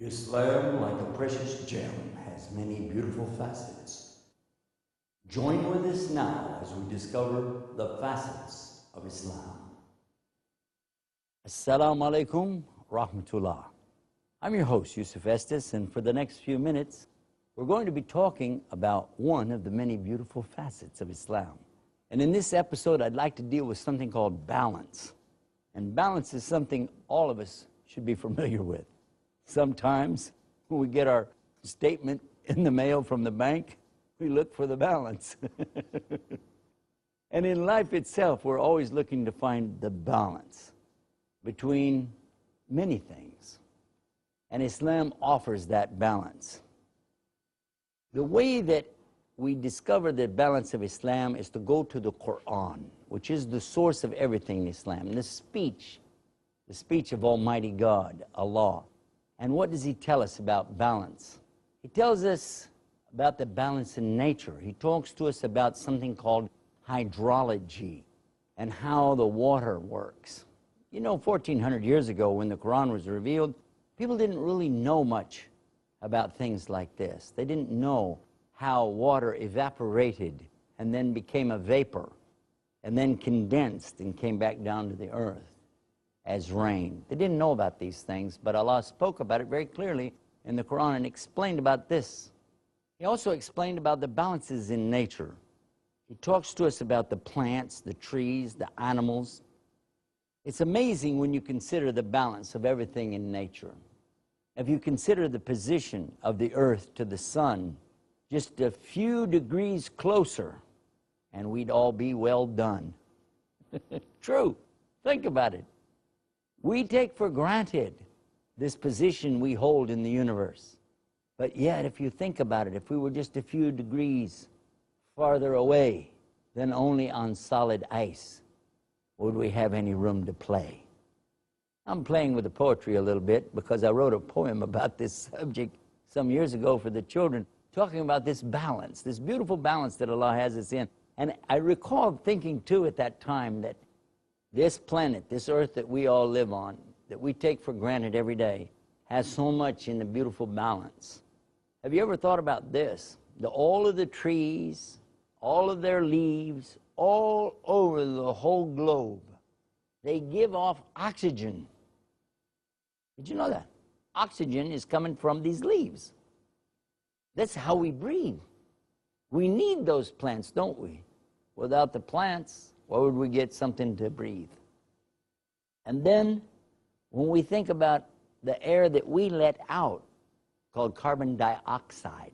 Islam, like a precious gem, has many beautiful facets. Join with us now as we discover the facets of Islam. Assalamu alaikum rahmatullah. I'm your host, Yusuf Estes, and for the next few minutes, we're going to be talking about one of the many beautiful facets of Islam. And in this episode, I'd like to deal with something called balance. And balance is something all of us should be familiar with. Sometimes when we get our statement in the mail from the bank, we look for the balance. And in life itself, we're always looking to find the balance between many things. And Islam offers that balance. The way that we discover the balance of Islam is to go to the Quran, which is the source of everything in Islam, the speech of Almighty God, Allah. And what does He tell us about balance? He tells us about the balance in nature. He talks to us about something called hydrology and how the water works. You know, 1400 years ago when the Quran was revealed, people didn't really know much about things like this. They didn't know how water evaporated and then became a vapor and then condensed and came back down to the earth as rain. They didn't know about these things, but Allah spoke about it very clearly in the Quran and explained about this. He also explained about the balances in nature. He talks to us about the plants, the trees, the animals. It's amazing when you consider the balance of everything in nature. If you consider the position of the earth to the sun, just a few degrees closer, and we'd all be well done. True. Think about it. We take for granted this position we hold in the universe. But yet, if you think about it, if we were just a few degrees farther away than only on solid ice, would we have any room to play? I'm playing with the poetry a little bit because I wrote a poem about this subject some years ago for the children, talking about this balance, this beautiful balance that Allah has us in. And I recall thinking too at that time that this planet, this earth that we all live on, that we take for granted every day, has so much in the beautiful balance. Have you ever thought about this? All of the trees, all of their leaves, all over the whole globe, they give off oxygen. Did you know that? Oxygen is coming from these leaves. That's how we breathe. We need those plants, don't we? Without the plants, where would we get something to breathe? And then, when we think about the air that we let out, called carbon dioxide,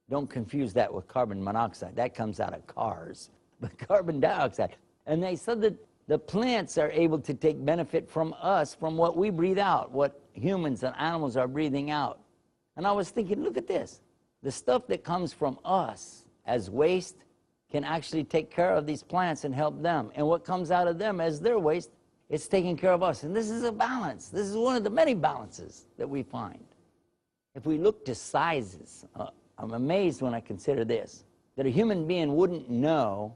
don't confuse that with carbon monoxide. That comes out of cars. But carbon dioxide. And they said that the plants are able to take benefit from us, from what we breathe out, what humans and animals are breathing out. And I was thinking, look at this. The stuff that comes from us as waste can actually take care of these plants and help them. And what comes out of them as their waste, it's taking care of us. And this is a balance. This is one of the many balances that we find. If we look to sizes, I'm amazed when I consider this, that a human being wouldn't know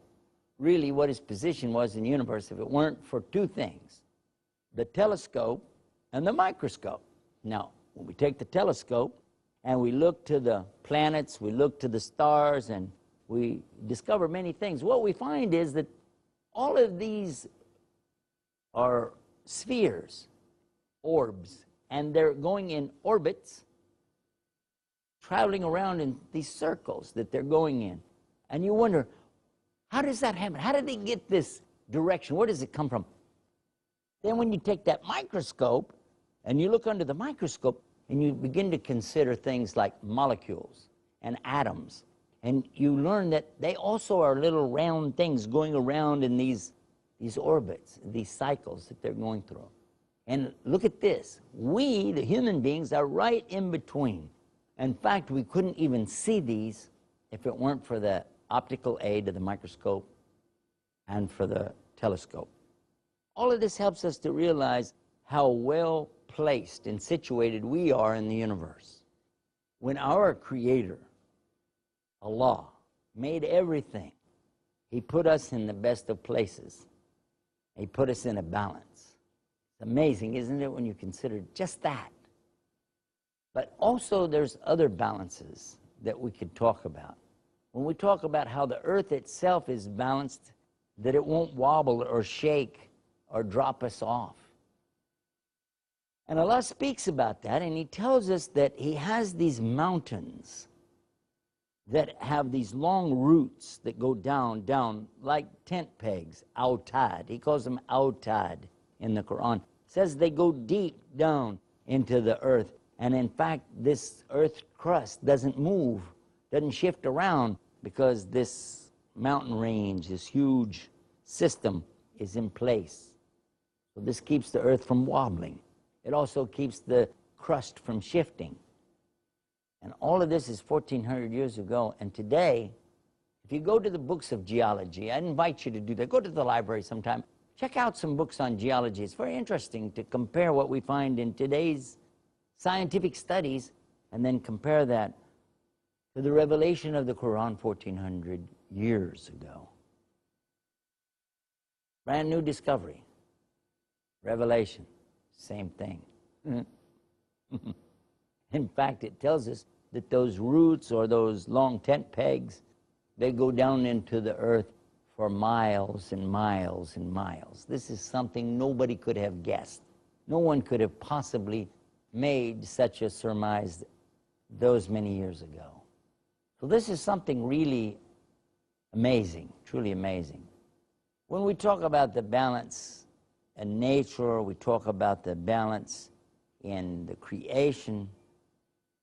really what his position was in the universe if it weren't for two things, the telescope and the microscope. Now, when we take the telescope and we look to the planets, we look to the stars, and we discover many things, what we find is that all of these are spheres, orbs, and they're going in orbits, traveling around in these circles that they're going in. And you wonder, how does that happen? How did they get this direction? Where does it come from? Then when you take that microscope and you look under the microscope and you begin to consider things like molecules and atoms, and you learn that they also are little round things going around in these orbits, these cycles that they're going through. And look at this. We, the human beings, are right in between. In fact, we couldn't even see these if it weren't for the optical aid of the microscope and for the telescope. All of this helps us to realize how well placed and situated we are in the universe. When our Creator, Allah, made everything, He put us in the best of places. He put us in a balance. It's amazing, isn't it, when you consider just that? But also there's other balances that we could talk about. When we talk about how the earth itself is balanced, that it won't wobble or shake or drop us off. And Allah speaks about that, and He tells us that He has these mountains that have these long roots that go down, like tent pegs, autad. He calls them autad in the Quran. It says they go deep down into the earth. And in fact, this earth crust doesn't move, doesn't shift around, because this mountain range, this huge system is in place. So this keeps the earth from wobbling. It also keeps the crust from shifting. And all of this is 1,400 years ago. And today, if you go to the books of geology, I invite you to do that. Go to the library sometime. Check out some books on geology. It's very interesting to compare what we find in today's scientific studies and then compare that to the revelation of the Quran 1,400 years ago. Brand new discovery. Revelation, same thing. In fact, it tells us that those roots or those long tent pegs, they go down into the earth for miles and miles and miles. This is something nobody could have guessed. No one could have possibly made such a surmise those many years ago. So this is something really amazing, truly amazing. When we talk about the balance in nature, we talk about the balance in the creation,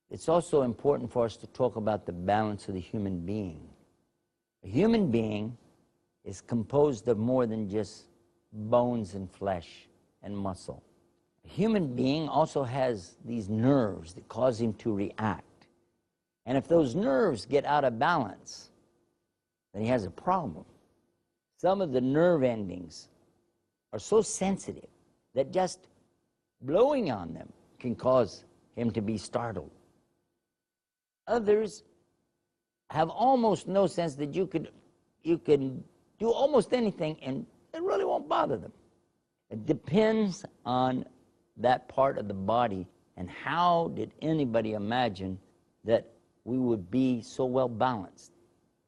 it's also important for us to talk about the balance of the human being. A human being is composed of more than just bones and flesh and muscle. A human being also has these nerves that cause him to react. And if those nerves get out of balance, then he has a problem. Some of the nerve endings are so sensitive that just blowing on them can cause him to be startled. Others have almost no sense that you can do almost anything and it really won't bother them. It depends on that part of the body, and how did anybody imagine that we would be so well balanced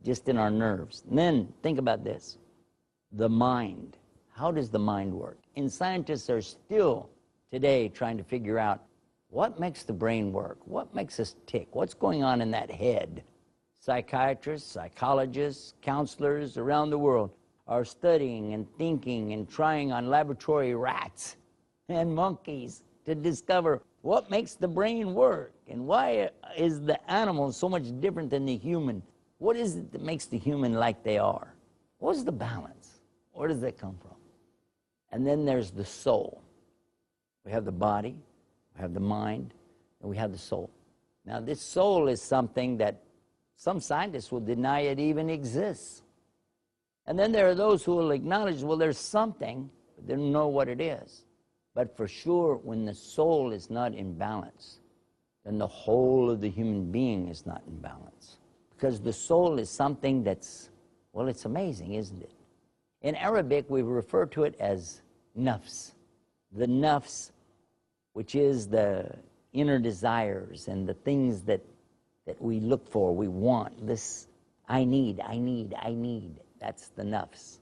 just in our nerves? And then think about this, the mind. How does the mind work? And scientists are still today trying to figure out what makes the brain work, what makes us tick, what's going on in that head. Psychiatrists, psychologists, counselors around the world are studying and thinking and trying on laboratory rats and monkeys to discover what makes the brain work and why is the animal so much different than the human. What is it that makes the human like they are? What's the balance? Where does that come from? And then there's the soul. We have the body, we have the mind, and we have the soul. Now this soul is something that some scientists will deny it even exists. And then there are those who will acknowledge, well, there's something, but they don't know what it is. But for sure, when the soul is not in balance, then the whole of the human being is not in balance. Because the soul is something that's, well, it's amazing, isn't it? In Arabic, we refer to it as nafs. The nafs, which is the inner desires and the things that we look for, we want. This, I need. That's the nafs.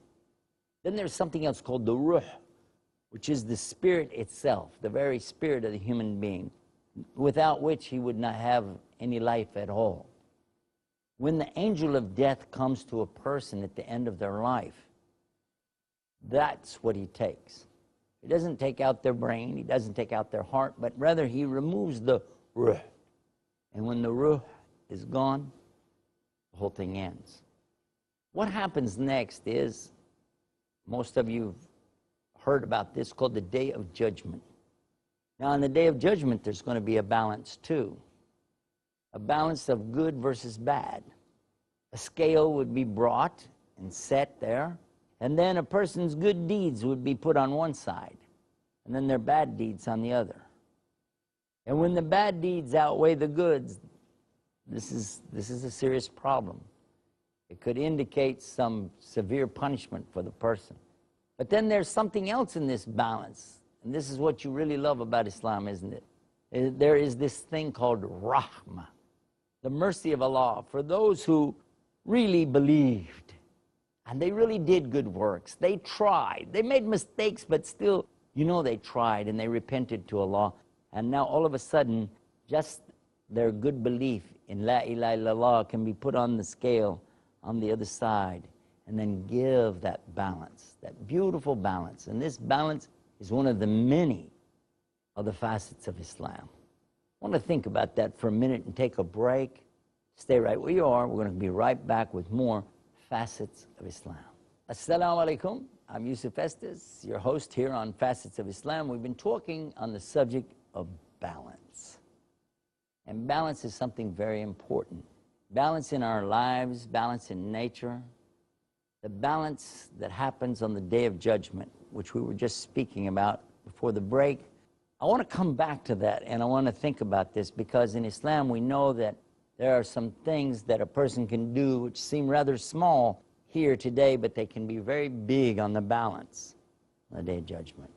Then there's something else called the ruh, which is the spirit itself, the very spirit of the human being, without which he would not have any life at all. When the angel of death comes to a person at the end of their life, that's what he takes. He doesn't take out their brain, he doesn't take out their heart, but rather he removes the ruh. And when the ruh is gone, the whole thing ends. What happens next is, most of you have heard about this, called the Day of Judgment. Now on the Day of Judgment, there's going to be a balance too. A balance of good versus bad. A scale would be brought and set there, and then a person's good deeds would be put on one side, and then their bad deeds on the other. And when the bad deeds outweigh the goods, this is a serious problem. It could indicate some severe punishment for the person. But then there's something else in this balance, and this is what you really love about Islam, isn't it? there is this thing called rahmah, the mercy of Allah, for those who really believed and they really did good works. They tried. They made mistakes, but still, they tried and they repented to Allah. And now all of a sudden, just their good belief in La ilaha illallah can be put on the scale on the other side, and then give that balance, that beautiful balance. And this balance is one of the many of the facets of Islam. I want to think about that for a minute and take a break. Stay right where you are. We're going to be right back with more Facets of Islam. Assalamu alaikum. I'm Yusuf Estes, your host here on Facets of Islam. We've been talking on the subject of balance. And balance is something very important. Balance in our lives, balance in nature, the balance that happens on the Day of Judgment, which we were just speaking about before the break. I want to come back to that, and I want to think about this, because in Islam we know that there are some things that a person can do which seem rather small here today, but they can be very big on the balance on the Day of Judgment.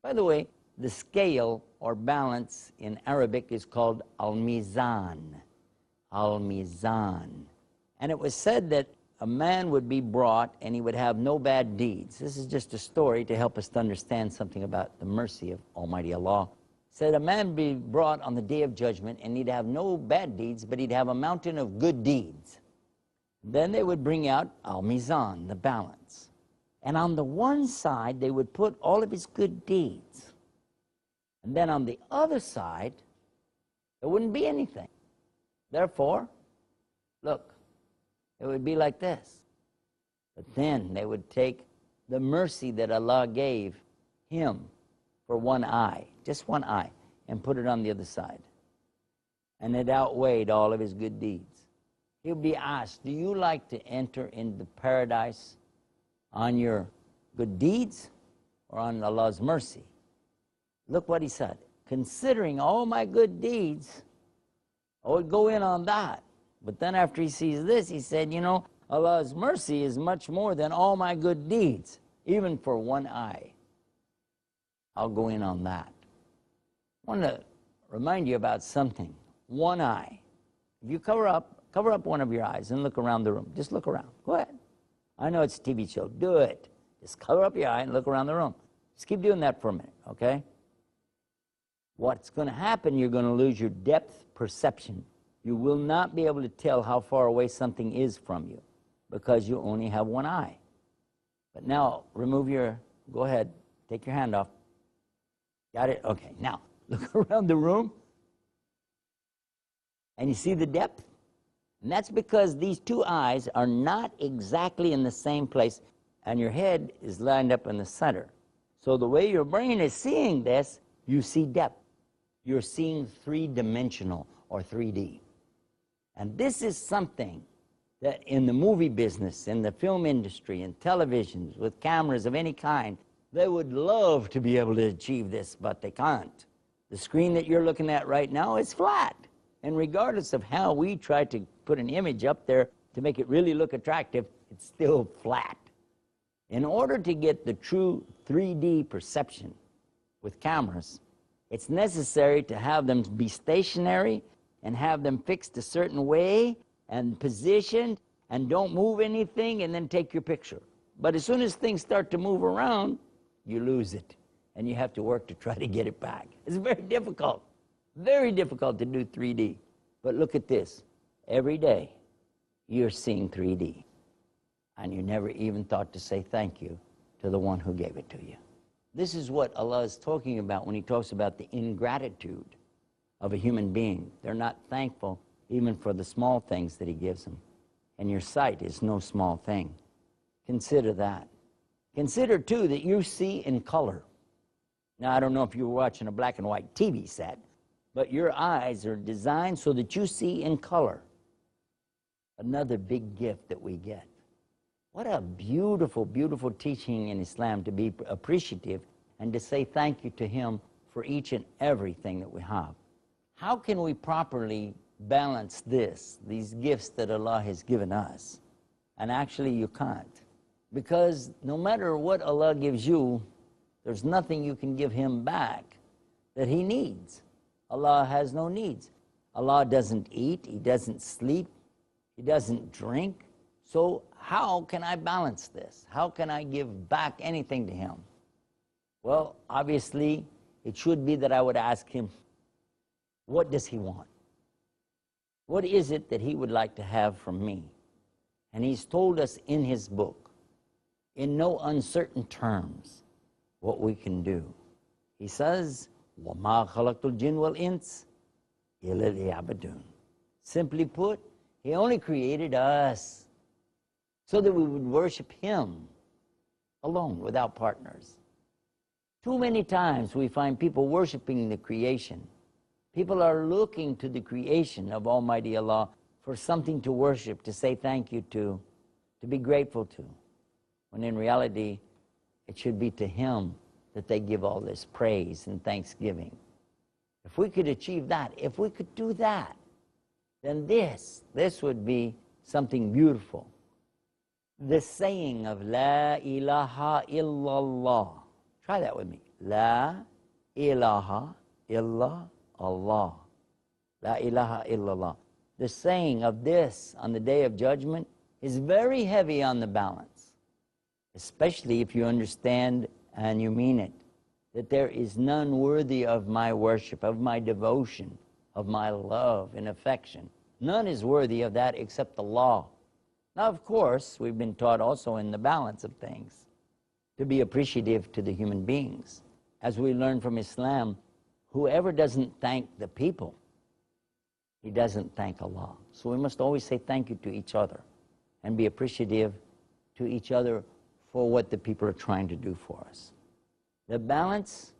By the way, the scale or balance in Arabic is called al-mizan. Al-mizan. And it was said that a man would be brought and he would have no bad deeds. This is just a story to help us to understand something about the mercy of Almighty Allah. Said a man be brought on the Day of Judgment and he'd have no bad deeds, but he'd have a mountain of good deeds. Then they would bring out al-mizan, the balance. And on the one side, they would put all of his good deeds. And then on the other side, there wouldn't be anything. Therefore, look, it would be like this. But then they would take the mercy that Allah gave him for one eye, just one eye, and put it on the other side. And it outweighed all of his good deeds. He'll be asked, do you like to enter into paradise on your good deeds or on Allah's mercy? Look what he said. Considering all my good deeds, I would go in on that. But then after he sees this, he said, Allah's mercy is much more than all my good deeds, even for one eye. I'll go in on that. I want to remind you about something. One eye. If you cover up one of your eyes and look around the room. Just look around. Go ahead. I know it's a TV show. Do it. Just cover up your eye and look around the room. Just keep doing that for a minute, okay? What's going to happen, you're going to lose your depth perception. You will not be able to tell how far away something is from you because you only have one eye. But now, go ahead, take your hand off. Got it? Okay, now, look around the room and you see the depth? And that's because these two eyes are not exactly in the same place and your head is lined up in the center. So the way your brain is seeing this, you see depth. You're seeing three-dimensional or 3D. And this is something that in the movie business, in the film industry, in televisions, with cameras of any kind, they would love to be able to achieve this, but they can't. The screen that you're looking at right now is flat. And regardless of how we try to put an image up there to make it really look attractive, it's still flat. In order to get the true 3D perception with cameras, it's necessary to have them be stationary and have them fixed a certain way and positioned and don't move anything and then take your picture. But as soon as things start to move around, you lose it and you have to work to try to get it back. It's very difficult to do 3D. But look at this. Every day you're seeing 3D and you never even thought to say thank you to the one who gave it to you. This is what Allah is talking about when he talks about the ingratitude of a human being. They're not thankful even for the small things that he gives them. And your sight is no small thing. Consider that. Consider, too, that you see in color. Now, I don't know if you were watching a black and white TV set, but your eyes are designed so that you see in color. Another big gift that we get. What a beautiful, beautiful teaching in Islam to be appreciative and to say thank you to him for each and everything that we have. How can we properly balance these gifts that Allah has given us? And actually you can't. Because no matter what Allah gives you, there's nothing you can give him back that he needs. Allah has no needs. Allah doesn't eat, He doesn't sleep, He doesn't drink. So how can I balance this? How can I give back anything to Him? Well, obviously, it should be that I would ask Him, what does He want? What is it that He would like to have from me? And He's told us in His book, in no uncertain terms, what we can do. He says, وَمَا خَلَقْتُ الْجِنَّ وَالْإِنسَ إِلَّا لِيَعْبُدُونِ. Simply put, He only created us so that we would worship Him alone, without partners. Too many times we find people worshiping the creation. People are looking to the creation of Almighty Allah for something to worship, to say thank you to be grateful to, when in reality it should be to Him that they give all this praise and thanksgiving. If we could achieve that, if we could do that, then this would be something beautiful. The saying of La ilaha illallah. Try that with me. La ilaha illallah. La ilaha illallah. The saying of this on the Day of Judgment is very heavy on the balance, especially if you understand and you mean it, that there is none worthy of my worship, of my devotion, of my love and affection. None is worthy of that except Allah. Now, of course, we've been taught also in the balance of things to be appreciative to the human beings. As we learn from Islam, whoever doesn't thank the people, he doesn't thank Allah. So we must always say thank you to each other and be appreciative to each other for what the people are trying to do for us. The balance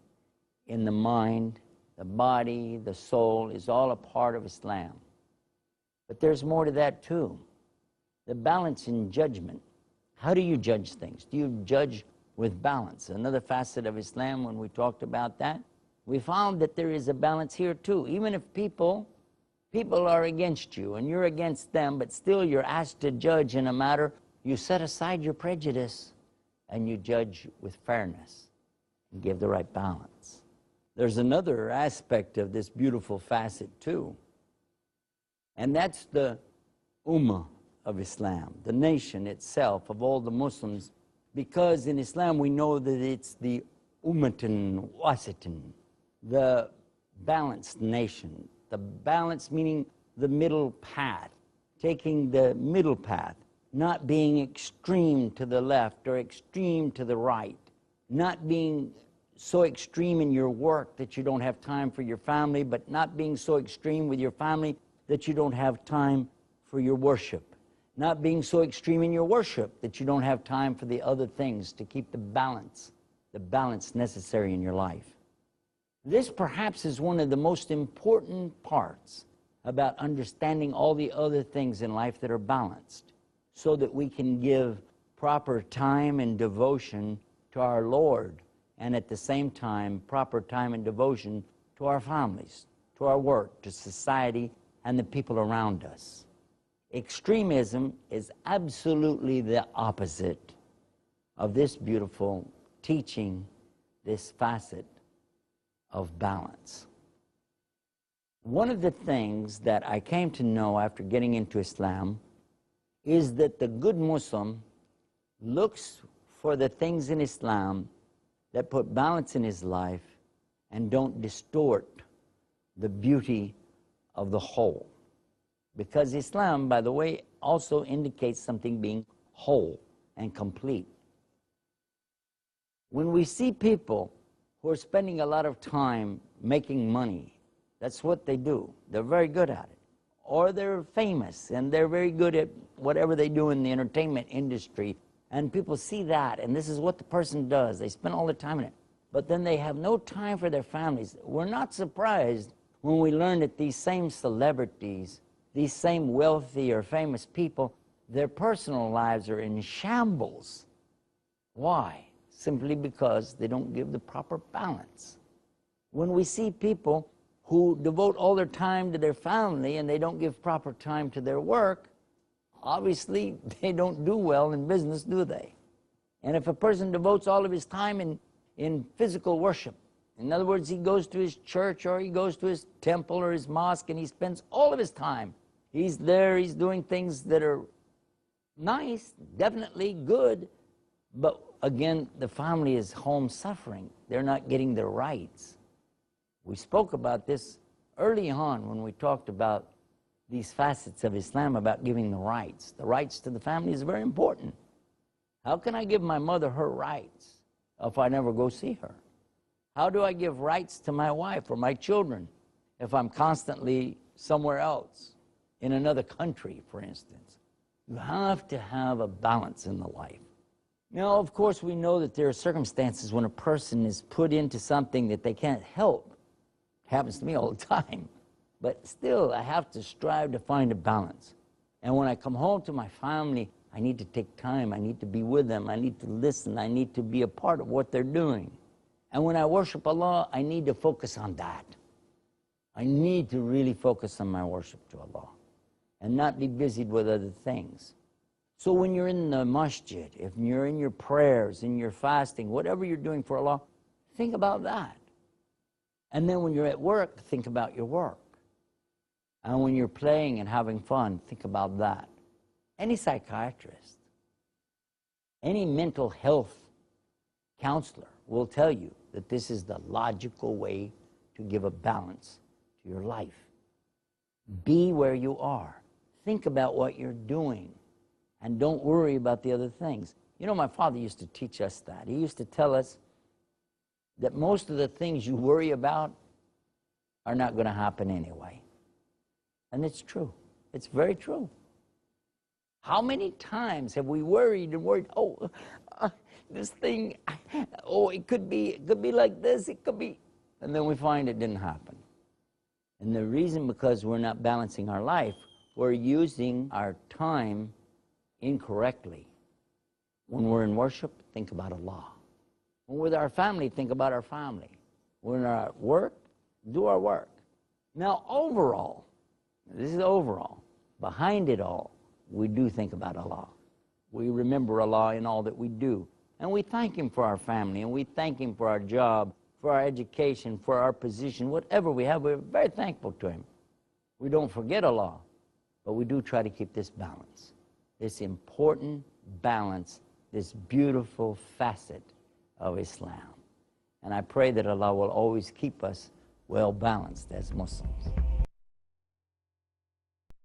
in the mind, the body, the soul is all a part of Islam. But there's more to that too. The balance in judgment. How do you judge things? Do you judge with balance? Another facet of Islam, when we talked about that, we found that there is a balance here too. Even if people are against you and you're against them, but still you're asked to judge in a matter, you set aside your prejudice and you judge with fairness and give the right balance. There's another aspect of this beautiful facet too, and that's the ummah of Islam, the nation itself of all the Muslims, because in Islam we know that it's the ummatan wasatan, the balanced nation. The balance meaning the middle path, taking the middle path, not being extreme to the left or extreme to the right, not being so extreme in your work that you don't have time for your family, but not being so extreme with your family that you don't have time for your worship, not being so extreme in your worship that you don't have time for the other things, to keep the balance necessary in your life. This perhaps is one of the most important parts about understanding all the other things in life that are balanced, so that we can give proper time and devotion to our Lord, and at the same time proper time and devotion to our families, to our work, to society, and the people around us. Extremism is absolutely the opposite of this beautiful teaching, this facet of balance. One of the things that I came to know after getting into Islam is that the good Muslim looks for the things in Islam that put balance in his life and don't distort the beauty of the whole. Because Islam, by the way, also indicates something being whole and complete. When we see people who are spending a lot of time making money, that's what they do. They're very good at it. Or they're famous and they're very good at whatever they do in the entertainment industry, and people see that, and this is what the person does. They spend all their time in it. But then they have no time for their families. We're not surprised when we learn that these same celebrities, these same wealthy or famous people, their personal lives are in shambles. Why? Simply because they don't give the proper balance. When we see people who devote all their time to their family and they don't give proper time to their work, obviously they don't do well in business, do they? And if a person devotes all of his time in physical worship In other words, he goes to his church or he goes to his temple or his mosque and he spends all of his time. He's there, he's doing things that are nice, definitely good, but again, the family is home suffering. They're not getting their rights. We spoke about this early on when we talked about these facets of Islam, about giving the rights. The rights to the family is very important. How can I give my mother her rights if I never go see her? How do I give rights to my wife or my children if I'm constantly somewhere else, in another country, for instance? You have to have a balance in the life. Now, of course, we know that there are circumstances when a person is put into something that they can't help. It happens to me all the time. But still, I have to strive to find a balance. And when I come home to my family, I need to take time. I need to be with them. I need to listen. I need to be a part of what they're doing. And when I worship Allah, I need to focus on that. I need to really focus on my worship to Allah and not be busied with other things. So when you're in the masjid, if you're in your prayers, in your fasting, whatever you're doing for Allah, think about that. And then when you're at work, think about your work. And when you're playing and having fun, think about that. Any psychiatrist, any mental health counselor will tell you that this is the logical way to give a balance to your life. Be where you are. Think about what you're doing. And don't worry about the other things. You know, my father used to teach us that. He used to tell us that most of the things you worry about are not going to happen anyway. And it's true. It's very true. How many times have we worried and worried, this thing, it could be like this, it could be, and then we find it didn't happen. And the reason, because we're not balancing our life, we're using our time incorrectly. When we're in worship, think about Allah. When we're with our family, think about our family. When we're at work, do our work. Now, overall, this is overall, behind it all, we do think about Allah. We remember Allah in all that we do. And we thank Him for our family, and we thank Him for our job, for our education, for our position, whatever we have, we're very thankful to Him. We don't forget Allah, but we do try to keep this balance, this important balance, this beautiful facet of Islam. And I pray that Allah will always keep us well balanced as Muslims.